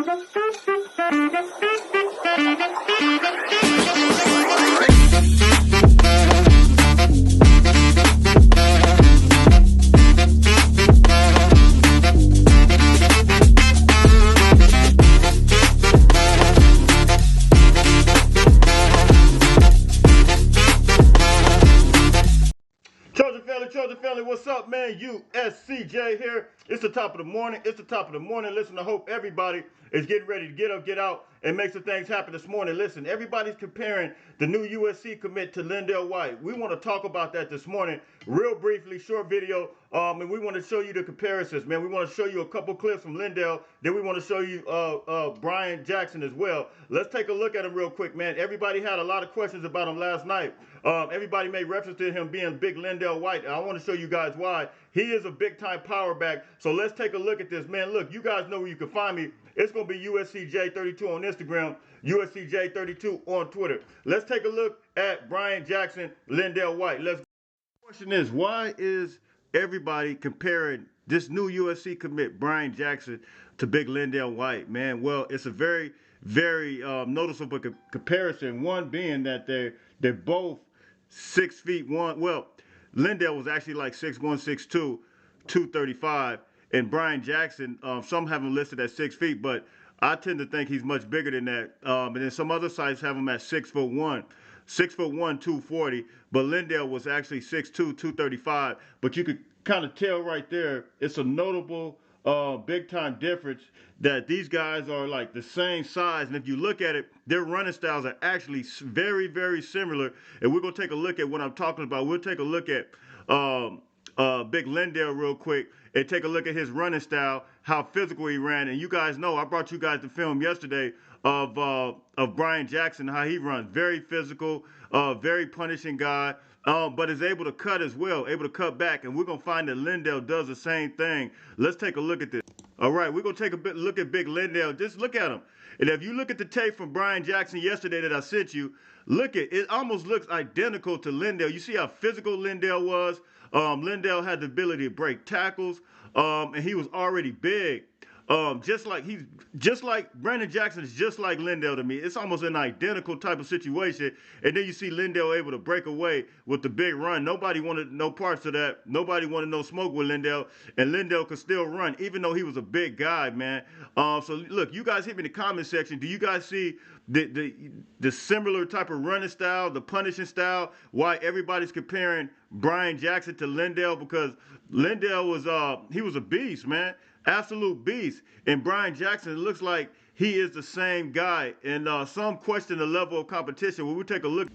Trojan family, what's up, man? USCJ here. It's the top of the morning. Listen, I hope everybody is getting ready to get up, get out, and make some things happen this morning. Listen, everybody's comparing the new USC commit to Lendale White. We want to talk about that this morning, real briefly, short video, and we want to show you the comparisons, man. We want to show you a couple clips from Lendale. Then we want to show you Bryan Jackson as well. Let's take a look at him real quick, man. Everybody had a lot of questions about him last night. Everybody made reference to him being big Lendale White. I want to show you guys why. He is a big-time power back. So let's take a look at this. Man, look, you guys know where you can find me. It's going to be USCJ32 on Instagram, USCJ32 on Twitter. Let's take a look at Bryan Jackson, Lendale White. The question is, why is everybody comparing this new USC commit, Bryan Jackson, to big Lendale White? Man, well, it's a very, very noticeable comparison. One being that they're both 6'1". Well, Lendale was actually like 6'1", 6'2", 235, and Bryan Jackson, some have him listed at 6 feet, but I tend to think he's much bigger than that. And then some other sites have him at 6'1", 240, but Lendale was actually 6'2", 235. But you could kind of tell right there, it's a notable big time difference that these guys are like the same size, and if you look at it, their running styles are actually very, very similar. And we're gonna take a look at what I'm talking about. We'll take a look at big Lendale real quick and take a look at his running style, how physical he ran. And you guys know I brought you guys the film yesterday of Bryan Jackson, how he runs. Very physical, very punishing guy. But is able to cut as well, able to cut back, and we're gonna find that Lendale does the same thing. Let's take a look at this. All right, we're gonna take a look at big Lendale. Just look at him, and if you look at the tape from Bryan Jackson yesterday that I sent you, look at it. Almost looks identical to Lendale. You see how physical Lendale was. Lendale had the ability to break tackles, and he was already big. Just like Brandon Jackson is just like Lendale to me. It's almost an identical type of situation. And then you see Lendale able to break away with the big run. Nobody wanted no parts of that. Nobody wanted no smoke with Lendale. And Lendale could still run, even though he was a big guy, man. So look, you guys hit me in the comment section. Do you guys see the similar type of running style, the punishing style? Why everybody's comparing Bryan Jackson to Lendale? Because Lendale was he was a beast, man. Absolute beast. And Bryan Jackson, it looks like he is the same guy. And some question the level of competition. When we take a look,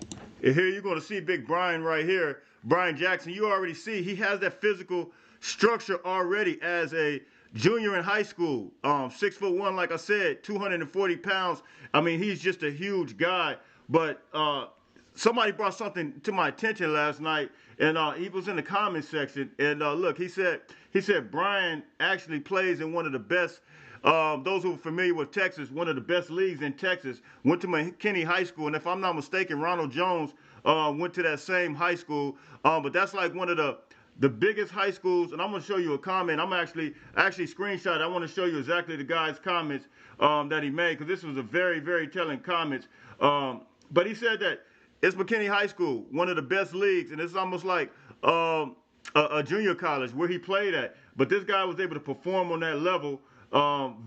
and here you're going to see big Bryan right here. Bryan Jackson, you already see he has that physical structure already as a junior in high school. 6'1", like I said, 240 pounds. I mean, he's just a huge guy. But somebody brought something to my attention last night, and he was in the comment section. And look, he said Bryan actually plays in one of the best, those who are familiar with Texas, one of the best leagues in Texas. Went to McKinney High School, and if I'm not mistaken, Ronald Jones went to that same high school. But that's like one of the biggest high schools. And I'm going to show you a comment. I'm actually screenshot. I want to show you exactly the guy's comments that he made, because this was a very, very telling comments. But he said that it's McKinney High School, one of the best leagues, and it's almost like a junior college where he played at. But this guy was able to perform on that level,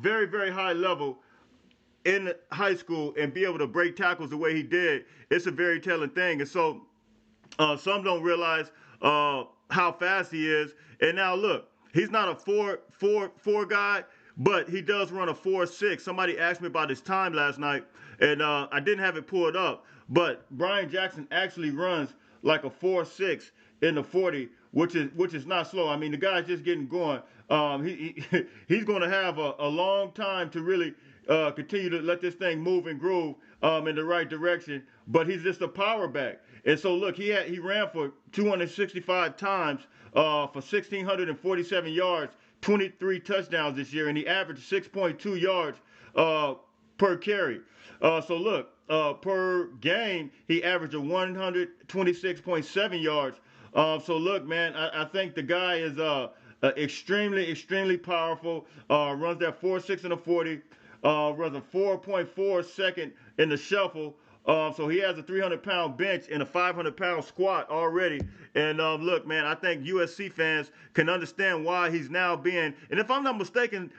very, very high level in high school, and be able to break tackles the way he did. It's a very telling thing. And so some don't realize how fast he is. And now look, he's not a 4.4 guy, but he does run a 4.6. Somebody asked me about his time last night, and I didn't have it pulled up. But Bryan Jackson actually runs like a 4.6 in the 40, which is not slow. I mean, the guy's just getting going. He's going to have a long time to really continue to let this thing move and groove in the right direction. But he's just a power back. And so look, he ran for 265 times for 1,647 yards, 23 touchdowns this year, and he averaged 6.2 yards per carry. So look, per game, he averaged a 126.7 yards. So look, man, I think the guy is extremely, extremely powerful. Runs that 4.6 in the 40. was a 4.4 second in the shuffle. So he has a 300-pound bench and a 500-pound squat already. And look, man, I think USC fans can understand why he's now being. And if I'm not mistaken,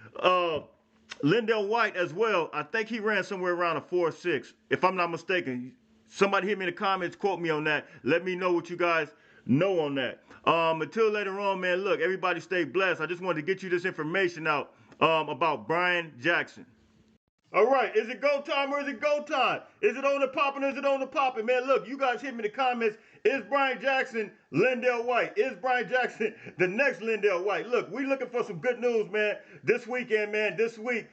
Lendale White as well. I think he ran somewhere around a 4.6. If I'm not mistaken, somebody hit me in the comments, quote me on that. Let me know what you guys know on that. Until later on, man, look, everybody stay blessed. I just wanted to get you this information out about Bryan Jackson. All right, is it go time or is it go time? Is it on the popping or is it on the popping? Man, look, you guys hit me in the comments. Is Bryan Jackson Lendale White? Is Bryan Jackson the next Lendale White? Look, we looking for some good news, man. This weekend, man, this week,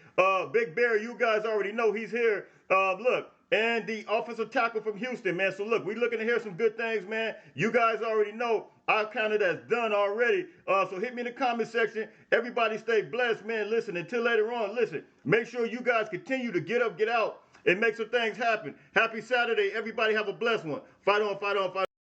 Big Bear, you guys already know he's here. Look, and the offensive tackle from Houston, man. So look, we looking to hear some good things, man. You guys already know our counter that's done already. So hit me in the comment section. Everybody stay blessed, man. Listen, until later on, listen, make sure you guys continue to get up, get out, and make some things happen. Happy Saturday. Everybody have a blessed one. Fight on, fight on, fight on.